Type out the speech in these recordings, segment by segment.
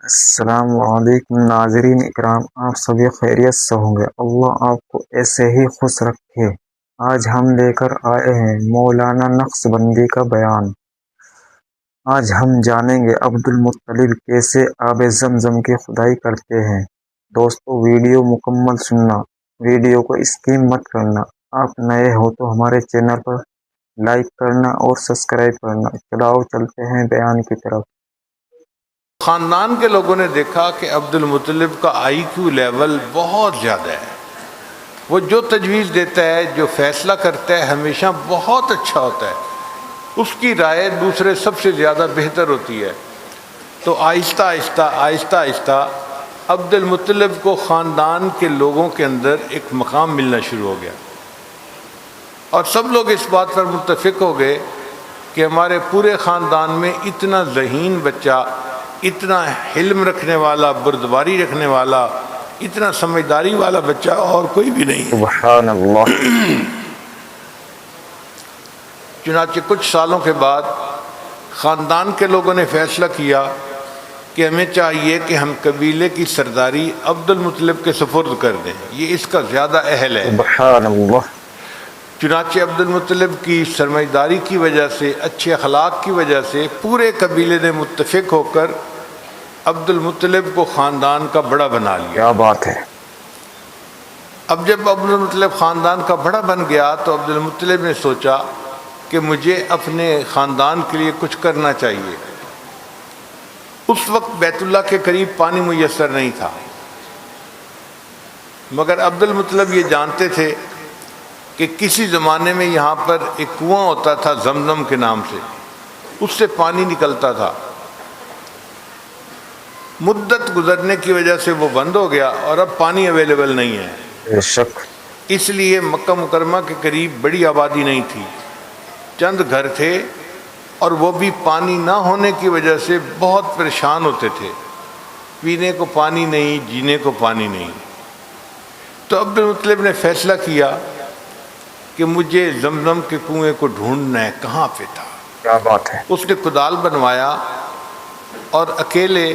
السلام علیکم ناظرین اکرام، آپ سبھی خیریت سے ہوں گے؟ اللہ آپ کو ایسے ہی خوش رکھے۔ آج ہم لے کر آئے ہیں مولانا نقشبندی کا بیان۔ آج ہم جانیں گے عبد المطلب کیسے آب زمزم کی کھدائی کرتے ہیں۔ دوستو ویڈیو مکمل سننا، ویڈیو کو اسکپ مت کرنا۔ آپ نئے ہو تو ہمارے چینل پر لائک کرنا اور سبسکرائب کرنا۔ چلاؤ چلتے ہیں بیان کی طرف۔ خاندان کے لوگوں نے دیکھا کہ عبد المطلب کا آئی کیو لیول بہت زیادہ ہے۔ وہ جو تجویز دیتا ہے، جو فیصلہ کرتا ہے، ہمیشہ بہت اچھا ہوتا ہے۔ اس کی رائے دوسرے سب سے زیادہ بہتر ہوتی ہے۔ تو آہستہ آہستہ عبد المطلب کو خاندان کے لوگوں کے اندر ایک مقام ملنا شروع ہو گیا، اور سب لوگ اس بات پر متفق ہو گئے کہ ہمارے پورے خاندان میں اتنا ذہین بچہ، اتنا حلم رکھنے والا، بردباری رکھنے والا، اتنا سمجھداری والا بچہ اور کوئی بھی نہیں ہے۔ سبحان اللہ۔ چنانچہ کچھ سالوں کے بعد خاندان کے لوگوں نے فیصلہ کیا کہ ہمیں چاہیے کہ ہم قبیلے کی سرداری عبد المطلب کے سپرد کر دیں، یہ اس کا زیادہ اہل ہے۔ سبحان اللہ۔ چنانچہ عبد المطلب کی سرمایہ کی وجہ سے، اچھے اخلاق کی وجہ سے پورے قبیلے نے متفق ہو کر عبد المطلب کو خاندان کا بڑا بنا لیا۔ کیا بات ہے۔ اب جب عبد المطلب خاندان کا بڑا بن گیا تو عبد المطلب نے سوچا کہ مجھے اپنے خاندان کے لیے کچھ کرنا چاہیے۔ اس وقت بیت اللہ کے قریب پانی میسر نہیں تھا، مگر عبد المطلب یہ جانتے تھے کہ کسی زمانے میں یہاں پر ایک کنواں ہوتا تھا زمزم کے نام سے، اس سے پانی نکلتا تھا۔ مدت گزرنے کی وجہ سے وہ بند ہو گیا اور اب پانی اویلیبل نہیں ہے۔ بے شک۔ اس لیے مکہ مکرمہ کے قریب بڑی آبادی نہیں تھی، چند گھر تھے، اور وہ بھی پانی نہ ہونے کی وجہ سے بہت پریشان ہوتے تھے۔ پینے کو پانی نہیں، جینے کو پانی نہیں۔ تو عبد المطلب نے فیصلہ کیا کہ مجھے زمزم کے کنویں کو ڈھونڈنا ہے، کہاں پہ تھا۔ کیا بات ہے۔ اس نے کدال بنوایا اور اکیلے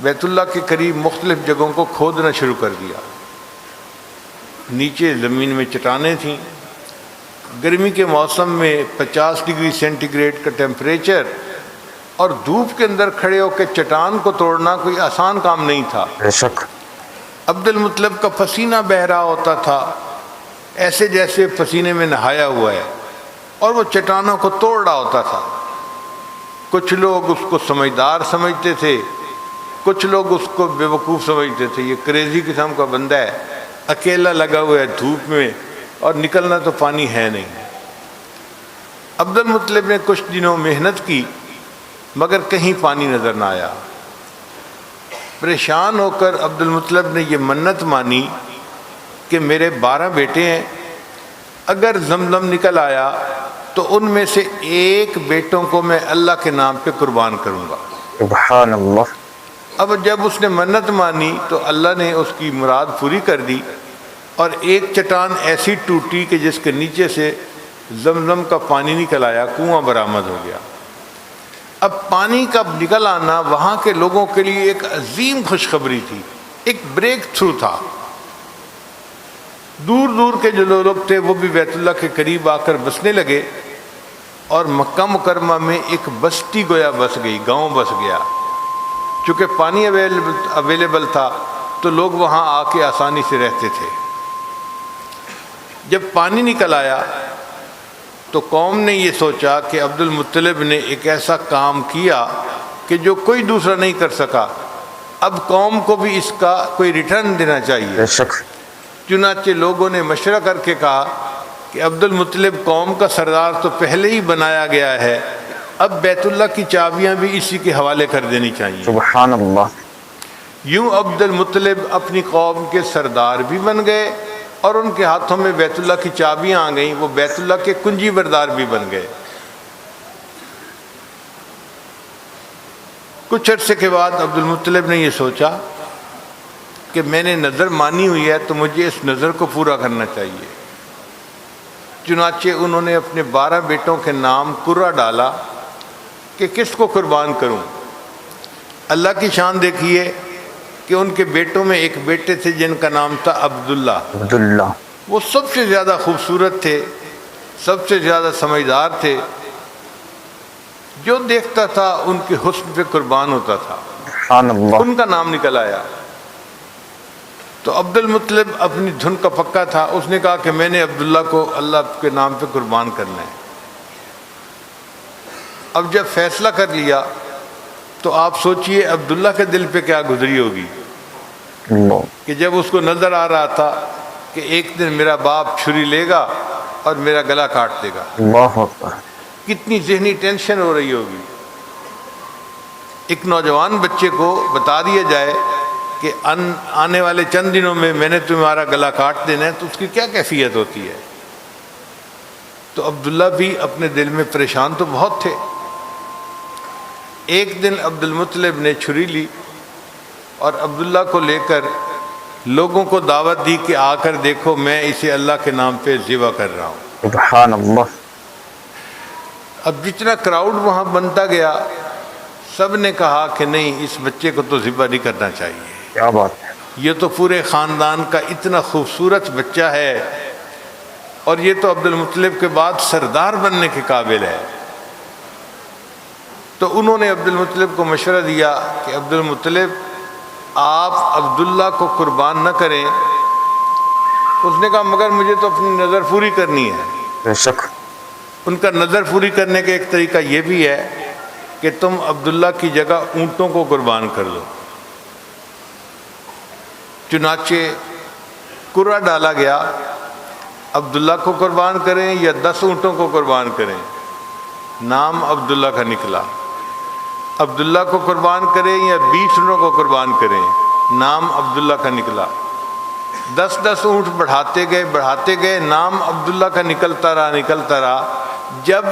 بیت اللہ کے قریب مختلف جگہوں کو کھودنا شروع کر دیا۔ نیچے زمین میں چٹانیں تھیں، گرمی کے موسم میں 50 ڈگری سینٹی گریڈ کا ٹیمپریچر، اور دھوپ کے اندر کھڑے ہو کے چٹان کو توڑنا کوئی آسان کام نہیں تھا۔ بے شک۔ عبد المطلب کا پسینہ بہہ رہا ہوتا تھا، ایسے جیسے پسینے میں نہایا ہوا ہے، اور وہ چٹانوں کو توڑ رہا ہوتا تھا۔ کچھ لوگ اس کو سمجھدار سمجھتے تھے، کچھ لوگ اس کو بے وقوف سمجھتے تھے، یہ کریزی قسم کا بندہ ہے، اکیلا لگا ہوا ہے دھوپ میں، اور نکلنا تو پانی ہے نہیں۔ عبد المطلب نے کچھ دنوں محنت کی، مگر کہیں پانی نظر نہ آیا۔ پریشان ہو کر عبد المطلب نے یہ منت مانی کہ میرے 12 بیٹے ہیں، اگر زمزم نکل آیا تو ان میں سے ایک بیٹوں کو میں اللہ کے نام پہ قربان کروں گا۔ سبحان اللہ۔ اب جب اس نے منت مانی تو اللہ نے اس کی مراد پوری کر دی، اور ایک چٹان ایسی ٹوٹی کہ جس کے نیچے سے زمزم کا پانی نکل آیا، کنواں برآمد ہو گیا۔ اب پانی کا نکل آنا وہاں کے لوگوں کے لیے ایک عظیم خوشخبری تھی، ایک بریک تھرو تھا۔ دور دور کے جو لوگ تھے وہ بھی بیت اللہ کے قریب آ کر بسنے لگے، اور مکہ مکرمہ میں ایک بستی گویا بس گئی، گاؤں بس گیا۔ چونکہ پانی اویلیبل تھا تو لوگ وہاں آ کے آسانی سے رہتے تھے۔ جب پانی نکل آیا تو قوم نے یہ سوچا کہ عبد المطلب نے ایک ایسا کام کیا کہ جو کوئی دوسرا نہیں کر سکا، اب قوم کو بھی اس کا کوئی ریٹرن دینا چاہیے۔ بے شک۔ چنانچہ لوگوں نے مشورہ کر کے کہا کہ عبد المطلب قوم کا سردار تو پہلے ہی بنایا گیا ہے، اب بیت اللہ کی چابیاں بھی اسی کے حوالے کر دینی چاہیے۔ سبحان اللہ۔ یوں عبد المطلب اپنی قوم کے سردار بھی بن گئے، اور ان کے ہاتھوں میں بیت اللہ کی چابیاں آ گئیں، وہ بیت اللہ کے کنجی بردار بھی بن گئے۔ کچھ عرصے کے بعد عبد المطلب نے یہ سوچا کہ میں نے نظر مانی ہوئی ہے تو مجھے اس نظر کو پورا کرنا چاہیے۔ چنانچہ انہوں نے اپنے 12 بیٹوں کے نام قرہ ڈالا کہ کس کو قربان کروں۔ اللہ کی شان دیکھیے کہ ان کے بیٹوں میں ایک بیٹے تھے جن کا نام تھا عبداللہ. عبداللہ. وہ سب سے زیادہ خوبصورت تھے، سب سے زیادہ سمجھدار تھے، جو دیکھتا تھا ان کے حسن پہ قربان ہوتا تھا. سبحان اللہ. ان کا نام نکل آیا. تو عبد المطلب اپنی دھن کا پکا تھا، اس نے کہا کہ میں نے عبداللہ کو اللہ کے نام پہ قربان کرنا ہے. اب جب فیصلہ کر لیا تو آپ سوچئے عبداللہ کے دل پہ کیا گزری ہوگی اللہ. کہ جب اس کو نظر آ رہا تھا کہ ایک دن میرا باپ چھری لے گا اور میرا گلا کاٹ دے گا. اللہ اکبر. کتنی ذہنی ٹینشن ہو رہی ہوگی. ایک نوجوان بچے کو بتا دیا جائے کہ آنے والے چند دنوں میں نے تمہارا گلا کاٹ دینا ہے تو اس کی کیا کیفیت ہوتی ہے. تو عبداللہ بھی اپنے دل میں پریشان تو بہت تھے. ایک دن عبد المطلب نے چھری لی اور عبداللہ کو لے کر لوگوں کو دعوت دی کہ آ کر دیکھو میں اسے اللہ کے نام پہ ذبح کر رہا ہوں. سبحان اللہ. اب جتنا کراؤڈ وہاں بنتا گیا سب نے کہا کہ نہیں، اس بچے کو تو ذبح نہیں کرنا چاہیے. کیا بات ہے. یہ تو پورے خاندان کا اتنا خوبصورت بچہ ہے اور یہ تو عبد المطلب کے بعد سردار بننے کے قابل ہے. تو انہوں نے عبد المطلب کو مشورہ دیا کہ عبد المطلب آپ عبداللہ کو قربان نہ کریں. اس نے کہا مگر مجھے تو اپنی نظر پوری کرنی ہے. بے شک. ان کا نظر پوری کرنے کا ایک طریقہ یہ بھی ہے کہ تم عبداللہ کی جگہ اونٹوں کو قربان کر دو. چنانچہ قرعہ ڈالا گیا، عبداللہ کو قربان کریں یا 10 اونٹوں کو قربان کریں. نام عبداللہ کا نکلا. عبداللہ کو قربان کریں یا 20 اونٹوں کو قربان کریں، نام عبداللہ کا نکلا. 10 اونٹ بڑھاتے گئے، نام عبداللہ کا نکلتا رہا. جب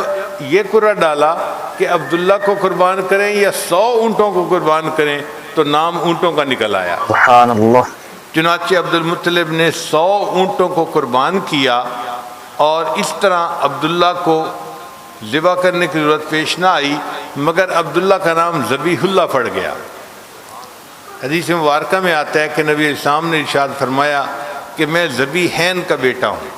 یہ قرعہ ڈالا کہ عبداللہ کو قربان کریں یا 100 اونٹوں کو قربان کریں تو نام اونٹوں کا نکل آیا. سبحان اللہ. چنانچہ عبد المطلب نے 100 اونٹوں کو قربان کیا اور اس طرح عبداللہ کو ذبح کرنے کی ضرورت پیش نہ آئی، مگر عبداللہ کا نام ذبیح اللہ پڑ گیا. حدیث مبارکہ میں آتا ہے کہ نبی علیہ السلام نے ارشاد فرمایا کہ میں ذبیحین کا بیٹا ہوں.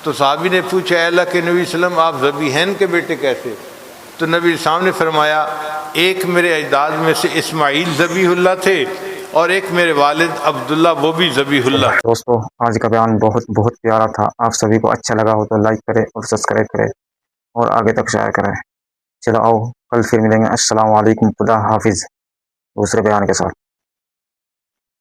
تو صحابی نے پوچھا اے اللہ کے نبی صلی اللہ علیہ وسلم آپ ذبیحین کے بیٹے کیسے؟ تو نبی علیہ السلام نے فرمایا ایک میرے اجداد میں سے اسماعیل ذبیح اللہ تھے اور ایک میرے والد عبداللہ وہ بھی ذبیح اللہ. دوستو آج کا بیان بہت بہت پیارا تھا. آپ سبھی کو اچھا لگا ہو تو لائک کرے اور سبسکرائب کرے اور آگے تک شیئر کریں. چلو آؤ کل پھر ملیں گے. السلام علیکم. خدا حافظ دوسرے بیان کے ساتھ.